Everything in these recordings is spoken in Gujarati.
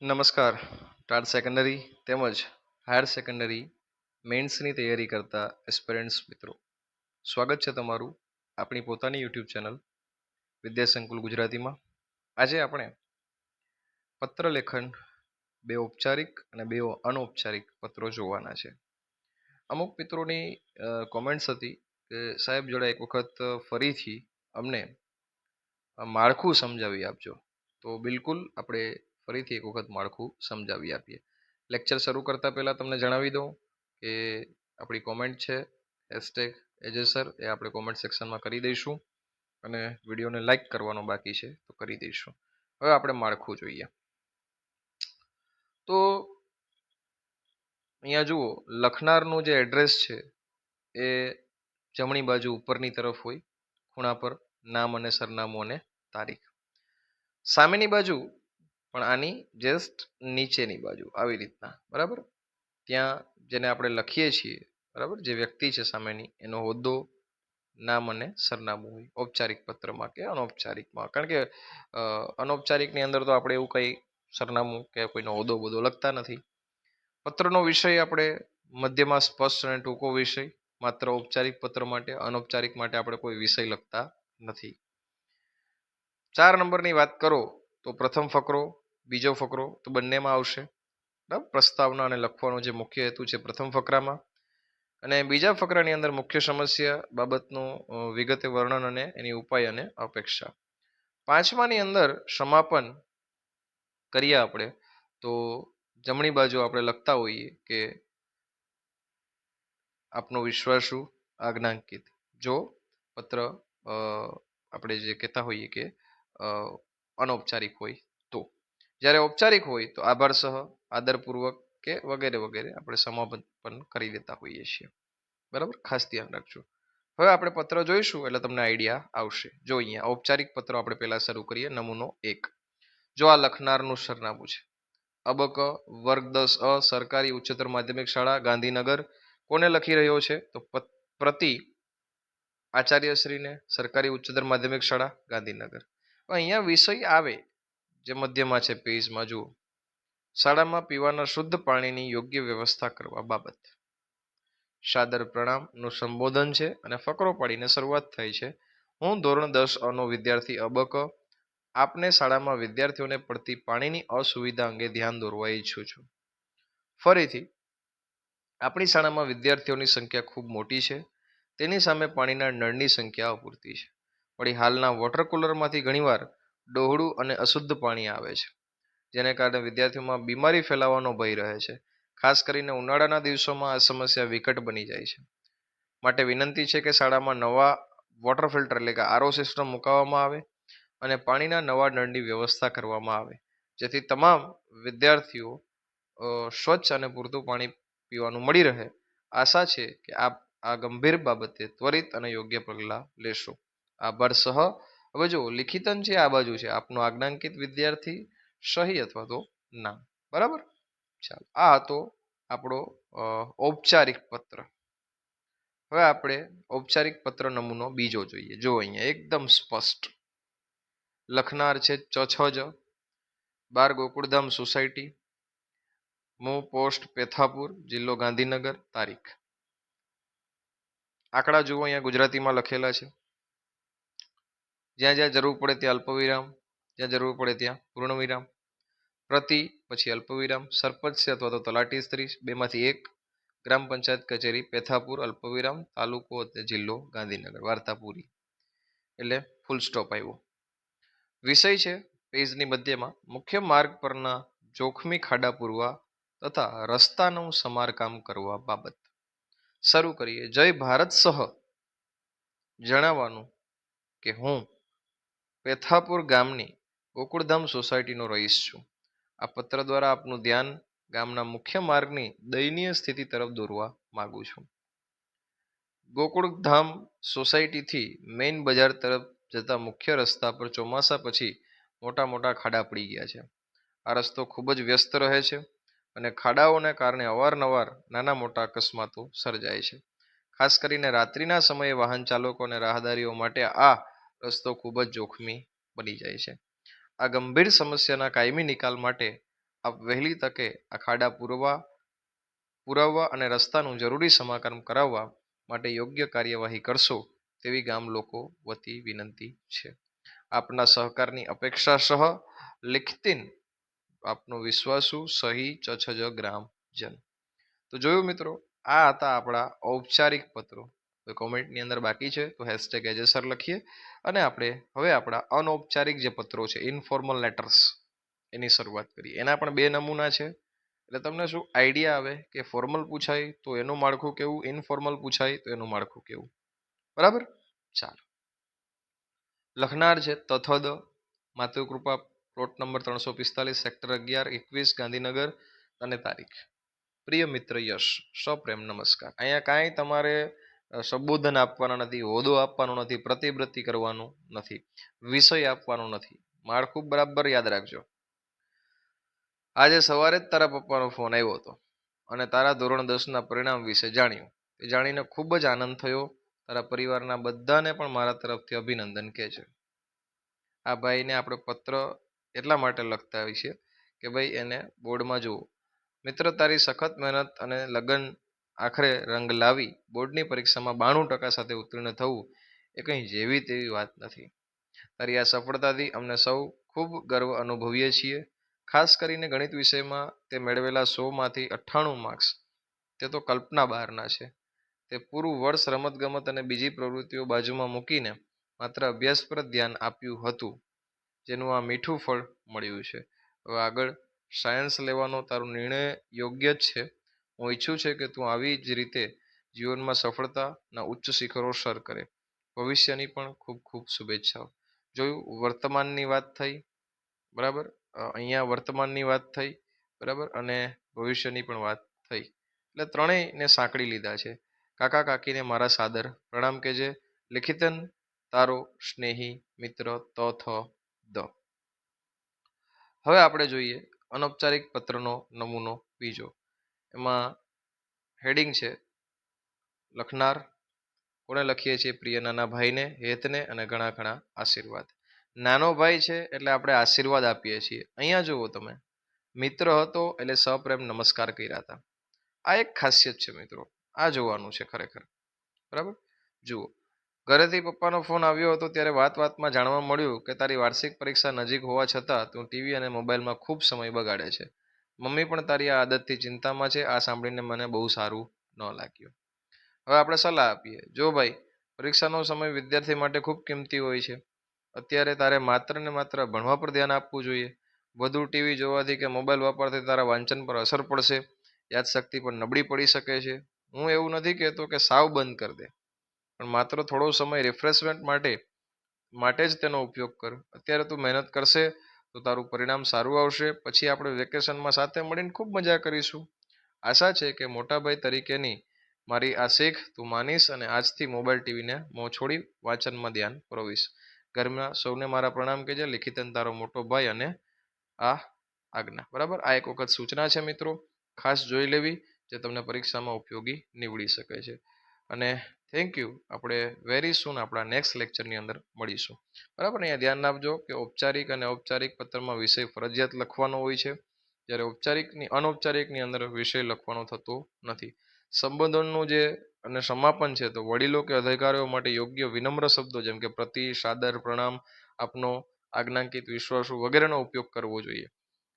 નમસ્કાર. ટાટ સેકન્ડરી તેમજ હાયર સેકન્ડરી મેન્સની તૈયારી કરતા એસ્પિરન્ટ્સ મિત્રો, સ્વાગત છે તમારું આપણી પોતાની યુટ્યુબ ચેનલ વિદ્યાસંકુલ ગુજરાતીમાં. આજે આપણે પત્રલેખન, બે ઔપચારિક અને બે અનૌપચારિક પત્રો જોવાના છે. અમુક મિત્રોની કોમેન્ટ્સ હતી કે સાહેબ જોડે એક વખત ફરીથી અમને માળખું સમજાવી આપજો. તો બિલકુલ આપણે ફરીથી એક વખત માળખું સમજાવી આપીએ. લેક્ચર શરૂ કરતાં પહેલાં તમને જણાવી દઉં કે આપણી કોમેન્ટ છે #એજેસર એ આપણે કોમેન્ટ સેક્શનમાં કરી દઈશું અને વિડીયોને લાઈક કરવાનો બાકી છે તો કરી દઈશું. હવે આપણે માળખું જોઈએ. તો અહીંયા જુઓ, લખનારનું જે એડ્રેસ છે એ જમણી બાજુ ઉપરની તરફ હોય, ખૂણા પર નામ અને સરનામું અને તારીખ. સામેની બાજુ પણ આની જસ્ટ નીચેની બાજુ આવી રીતના, બરાબર, ત્યાં જેને આપણે લખીએ છીએ, બરાબર, જે વ્યક્તિ છે સામેની, એનો હોદ્દો, નામ અને સરનામું હોય ઔપચારિક પત્રમાં કે અનૌપચારિકમાં. કારણ કે અનૌપચારિકની અંદર તો આપણે એવું કંઈ સરનામું કે કોઈનો હોદ્દો બોદ્દો લખતા નથી. પત્રનો વિષય આપણે મધ્યમાં સ્પષ્ટ અને ટૂંકો વિષય, માત્ર ઔપચારિક પત્ર માટે. અનૌપચારિક માટે આપણે કોઈ વિષય લખતા નથી. 4 નંબરની વાત કરો તો પ્રથમ ફકરો, બીજો ફકરો તો બંનેમાં આવશે, બરાબર. પ્રસ્તાવના અને લખવાનો જે મુખ્ય હેતુ છે પ્રથમ ફકરામાં, અને બીજા ફકરાની અંદર મુખ્ય સમસ્યા બાબતનું વિગતે વર્ણન અને એની ઉપાય અને અપેક્ષા. 5માની અંદર સમાપન કરીએ આપણે તો જમણી બાજુ આપણે લખતા હોઈએ કે આપનો વિશ્વાસુ આજ્ઞાંકિત, જો પત્ર આપણે જે કહેતા હોઈએ કે અનૌપચારિક હોય તો. જ્યારે ઔપચારિક હોય તો આભાર સહ, આદરપૂર્વક કે વગેરે વગેરે આપણે સમાપન પણ કરી દેતા હોઈએ છીએ, બરાબર. ખાસ ધ્યાન રાખજો. હવે આપણે પત્ર જોઈશું એટલે તમને આઈડિયા આવશે. જો અહીંયા ઔપચારિક પત્રો આપણે પહેલા શરૂ કરીએ. નમૂનો 1. જો આ લખનારનું સરનામું છે અબક વર્ગ 10 અ સરકારી ઉચ્ચતર માધ્યમિક શાળા ગાંધીનગર. કોને લખી રહ્યો છે તો પ્રતિ આચાર્યશ્રીને, સરકારી ઉચ્ચતર માધ્યમિક શાળા ગાંધીનગર. અહીંયા વિષય આવે જે મધ્યમાં છે પેજમાં, જુઓ, શાળામાં પીવાના શુદ્ધ પાણીની યોગ્ય વ્યવસ્થા કરવા બાબત. સાદર પ્રણામનું સંબોધન છે અને ફકરો પાડીને શરૂઆત થાય છે. હું ધોરણ 10 નો વિદ્યાર્થી અબક આપને શાળામાં વિદ્યાર્થીઓને પડતી પાણીની અસુવિધા અંગે ધ્યાન દોરવા ઈચ્છું છું. ફરીથી, આપણી શાળામાં વિદ્યાર્થીઓની સંખ્યા ખૂબ મોટી છે, તેની સામે પાણીના નળની સંખ્યા અપૂરતી છે. વળી હાલના વોટર કુલરમાંથી ઘણીવાર ડહોળું અને અશુદ્ધ પાણી આવે છે, જેને કારણે વિદ્યાર્થીઓમાં બીમારી ફેલાવાનો ભય રહે છે. ખાસ કરીને ઉનાળાના દિવસોમાં આ સમસ્યા વિકટ બની જાય છે. માટે વિનંતી છે કે શાળામાં નવા વોટર ફિલ્ટર એટલે કે આરઓ સિસ્ટમ મુકાવવામાં આવે અને પાણીના નવા નળની વ્યવસ્થા કરવામાં આવે, જેથી તમામ વિદ્યાર્થીઓ સ્વચ્છ અને પૂરતું પાણી પીવાનું મળી રહે. આશા છે કે આપ આ ગંભીર બાબતે ત્વરિત અને યોગ્ય પગલાં લેશો. આભાર સહ. હવે જો લિખિતન છે આ બાજુ છે આપનો આજ્ઞાંકિત વિદ્યાર્થી, સહી અથવા તો નામ, બરાબર. ચાલો, આ હતો આપણો ઔપચારિક પત્ર. હવે આપણે ઔપચારિક પત્ર નમૂનો બીજો જોઈએ. જો અહીંયા એકદમ સ્પષ્ટ લખનાર છે ચ6 જ, 12 ગોકુળધામ સોસાયટી, મુ પોસ્ટ પેથાપુર, જિલ્લો ગાંધીનગર, તારીખ. આંકડા જુઓ, અહીંયા ગુજરાતીમાં લખેલા છે. જ્યાં જ્યાં જરૂર પડે ત્યાં અલ્પવિરામ, જ્યાં જરૂર પડે ત્યાં પૂર્ણ વિરામ. પ્રતિ પછી અલ્પવિરામ, સરપંચ છે અથવા તો તલાટી સ્ત્રી, બેમાંથી એક, ગ્રામ પંચાયત કચેરી પેથાપુર, અલ્પવિરામ, તાલુકો જિલ્લો ગાંધીનગર, વાર્તા પૂરી, એટલે ફૂલ સ્ટોપ આવ્યો. વિષય છે પેજની મધ્યમાં મુખ્ય માર્ગ પરના જોખમી ખાડા પૂરવા તથા રસ્તાનું સમારકામ કરવા બાબત. શરૂ કરીએ. જય ભારત સહ જણાવવાનું કે હું પેથાપુર ગામની ગોકુળધામ સોસાયટીનો રહીશ છું. આ પત્ર દ્વારા આપનું ધ્યાન ગામના મુખ્ય માર્ગની દયનીય સ્થિતિ તરફ દોરવા માંગુ છું. ગોકુળધામ સોસાયટીથી મેઇન બજાર તરફ જતા મુખ્ય રસ્તા પર ચોમાસા પછી મોટા મોટા ખાડા પડી ગયા છે. આ રસ્તો ખૂબ જ વ્યસ્ત રહે છે અને ખાડાઓને કારણે અવારનવાર નાના મોટા અકસ્માતો સર્જાય છે. ખાસ કરીને રાત્રિના સમયે વાહન ચાલકો અને રાહદારીઓ માટે આ રસ્તો ખૂબ જ જોખમી બની જાય છે. આ ગંભીર સમસ્યાના કાયમી નિકાલ માટે આપ વહેલી તકે આ ખાડા પુરાવવા અને રસ્તાનું જરૂરી સમારકામ કરાવવા માટે યોગ્ય કાર્યવાહી કરશો તેવી ગામ લોકો વતી વિનંતી છે. આપના સહકારની અપેક્ષા સહ લિખિતન આપનો વિશ્વાસુ સહી ચછજ ગ્રામજન. તો જોયું મિત્રો, આ હતા આપણા ઔપચારિક પત્રો. કોમેન્ટની અંદર બાકી છે તો હેશટેગ એજેસર લખીએ અને આપણે હવે આપણા અનૌપચારિક જે પત્રો છે ઇનફોર્મલ લેટર્સ એની શરૂઆત કરીએ. એના પણ બે નમૂના છે એટલે તમને શું આઈડિયા આવે કે ફોર્મલ પૂછાય તો એનું માળખું કેવું, ઇનફોર્મલ પૂછાય તો એનું માળખું કેવું. બરાબર, ચાલો. લખનાર છે તથદ, માતૃકૃપા, પ્લોટ નંબર 345, સેક્ટર 11-21, ગાંધીનગર, અને તારીખ. પ્રિય મિત્ર યશ, સપ્રેમ નમસ્કાર. અહીંયા કાંઈ તમારે સંબોધન આપવાના નથી, હોદ્દો આપવાનો નથી, પ્રતિવૃત્તિ કરવાનું નથી, વિષય આપવાનો નથી. માળખું બરાબર યાદ રાખજો. આજે સવારે જ તારા પપ્પાનો ફોન આવ્યો હતો અને તારા ધોરણ 10ના પરિણામ વિશે જાણ્યું. એ જાણીને ખૂબ જ આનંદ થયો. તારા પરિવારના બધાને પણ મારા તરફથી અભિનંદન કહેજે. આ ભાઈને આપણે પત્ર એટલા માટે લખતા હોય છે કે ભાઈ એને બોર્ડમાં જુઓ. મિત્ર, તારી સખત મહેનત અને લગન આખરે રંગ લાવી બોર્ડની પરીક્ષામાં 92% સાથે ઉત્તીર્ણ થવું એ કંઈ જેવી તેવી વાત નથી. તારી આ સફળતાથી અમને સૌ ખૂબ ગર્વ અનુભવીએ છીએ. ખાસ કરીને ગણિત વિષયમાં તે મેળવેલા 100માંથી 98 માર્ક્સ તે તો કલ્પના બહારના છે. તે પૂરું વર્ષ રમતગમત અને બીજી પ્રવૃત્તિઓ બાજુમાં મૂકીને માત્ર અભ્યાસ પર જ ધ્યાન આપ્યું હતું, જેનું આ મીઠું ફળ મળ્યું છે. હવે આગળ સાયન્સ લેવાનો તારો નિર્ણય યોગ્ય જ છે. હું ઈચ્છું છું કે તું આવી જ રીતે જીવનમાં સફળતાના ઉચ્ચ શિખરો સર કરે. ભવિષ્યની પણ ખૂબ ખૂબ શુભેચ્છાઓ. જોયું, વર્તમાનની વાત થઈ, બરાબર, અહીંયા વર્તમાનની વાત થઈ, બરાબર, અને ભવિષ્યની પણ વાત થઈ. એટલે ત્રણેયને સાંકળી લીધા છે. કાકા કાકીને મારા સાદર પ્રણામ કહેજે. લિખિતન તારો સ્નેહી મિત્ર તથ દ. હવે આપણે જોઈએ અનૌપચારિક પત્રનો નમૂનો બીજો. એમાં હેડિંગ છે લખનાર. કોને લખીએ છીએ? પ્રિય નાના ભાઈને, હેતને અને ઘણા ઘણા આશીર્વાદ. નાનો ભાઈ છે એટલે આપણે આશીર્વાદ આપીએ છીએ. અહીંયા જુઓ તમે, મિત્ર હતો એટલે સપ્રેમ નમસ્કાર કર્યા હતા. આ એક ખાસિયત છે મિત્રો, આ જોવાનું છે ખરેખર. બરાબર, જુઓ, ઘરેથી પપ્પાનો ફોન આવ્યો હતો ત્યારે વાતમાં જાણવા મળ્યું કે તારી વાર્ષિક પરીક્ષા નજીક હોવા છતાં તું ટીવી અને મોબાઈલમાં ખૂબ સમય બગાડે છે. મમ્મી પણ તારી આ આદતથી ચિંતામાં છે. આ સાંભળીને મને બહુ સારું ન લાગ્યું. હવે આપણે સલાહ આપીએ. જો ભાઈ, પરીક્ષાનો સમય વિદ્યાર્થી માટે ખૂબ કિંમતી હોય છે. અત્યારે તારે માત્ર ને માત્ર ભણવા પર ધ્યાન આપવું જોઈએ. વધુ ટીવી જોવાથી કે મોબાઈલ વાપરવાથી તારા વાંચન પર અસર પડશે. યાદશક્તિ પણ નબળી પડી શકે છે. હું એવું નથી કહેતો કે સાવ બંધ કરી દે, પણ માત્ર થોડો સમય રિફ્રેશમેન્ટ માટે જ તેનો ઉપયોગ કર. અત્યારે તું મહેનત કરશે તો તારું પરિણામ સારું આવશે. પછી આપણે વેકેશનમાં સાથે મળીને ખૂબ મજા કરીશું. આશા છે કે મોટાભાઈ તરીકેની મારી આ શીખ તું માનીશ અને આજથી મોબાઈલ ટીવીને મોં છોડી વાંચનમાં ધ્યાન પુરવીશ. ઘરમાં સૌને મારા પ્રણામ કહેજે. લિખિતન તારો મોટો ભાઈ અને આ આજ્ઞા. બરાબર, આ એક વખત સૂચના છે મિત્રો, ખાસ જોઈ લેવી, જે તમને પરીક્ષામાં ઉપયોગી નીવડી શકે છે. અને થેન્ક યુ. આપણે વેરી સૂન આપણા નેક્સ્ટ લેક્ચરની અંદર મળીશું. બરાબર, અહીંયા ધ્યાન આપજો કે ઔપચારિક અને ઔપચારિક પત્રમાં વિષય ફરજિયાત લખવાનો હોય છે, જ્યારે અનૌપચારિકની અંદર વિષય લખવાનો થતો નથી. સંબોધનનું જે અને સમાપન છે તો વડીલો કે અધિકારીઓ માટે યોગ્ય વિનમ્ર શબ્દો જેમ કે પ્રતિ, સાદર, પ્રણામ, આપનો, આજ્ઞાંકિત, વિશ્વાસુ વગેરેનો ઉપયોગ કરવો જોઈએ.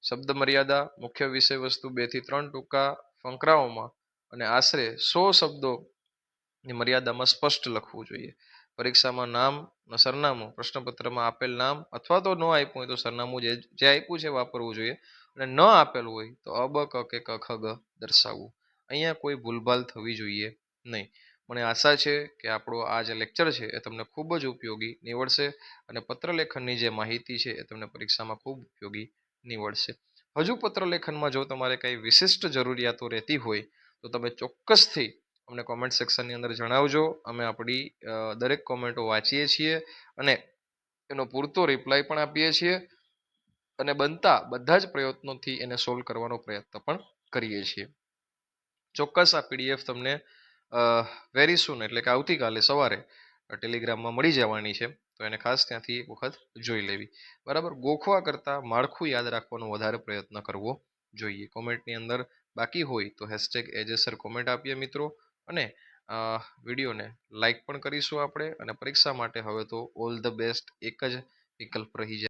શબ્દ મર્યાદા, મુખ્ય વિષય વસ્તુ 2 થી 3 ટૂંકા ફંકરાઓમાં અને આશરે 100 શબ્દોની મર્યાદામાં સ્પષ્ટ લખવું જોઈએ. પરીક્ષામાં નામ, સરનામું, પ્રશ્નપત્રમાં આપેલ નામ અથવા તો ન આપ્યું હોય તો સરનામું જે આપ્યું છે વાપરવું જોઈએ. અને ન આપેલું હોય તો અ બ ક કે ક ખ ગ દર્શાવવું. અહીંયા કોઈ ભૂલભાલ થવી જોઈએ નહીં. મને આશા છે કે આપણો આ જે લેક્ચર છે એ તમને ખૂબ જ ઉપયોગી નીવડશે અને પત્રલેખનની જે માહિતી છે એ તમને પરીક્ષામાં ખૂબ ઉપયોગી નીવડશે. હજુ પત્રલેખનમાં જો તમારે કંઈ વિશિષ્ટ જરૂરિયાતો રહેતી હોય તો તમે ચોક્કસથી અમને કોમેન્ટ સેક્શનની અંદર જણાવજો. અમે આપણી દરેક કોમેન્ટો વાંચીએ છીએ અને એનો પૂરતો રિપ્લાય પણ આપીએ છીએ અને બનતા બધા જ પ્રયત્નોથી એને સોલ્વ કરવાનો પ્રયત્ન પણ કરીએ છીએ. ચોક્કસ આ પીડીએફ તમને વેરી સૂન એટલે કે આવતીકાલે સવારે ટેલિગ્રામમાં મળી જવાની છે. તો એને ખાસ ત્યાંથી એક વખત જોઈ લેવી. બરાબર, ગોખવા કરતાં માળખું યાદ રાખવાનો વધારે પ્રયત્ન કરવો જોઈએ. કોમેન્ટની અંદર બાકી હોય તો #એજેસર કોમેન્ટ આપીએ મિત્રો. અને વિડીયોને લાઈક પણ કરીશું આપણે. અને પરીક્ષા માટે હવે તો ઓલ ધ બેસ્ટ એક જ વિકલ્પ રહી જાય.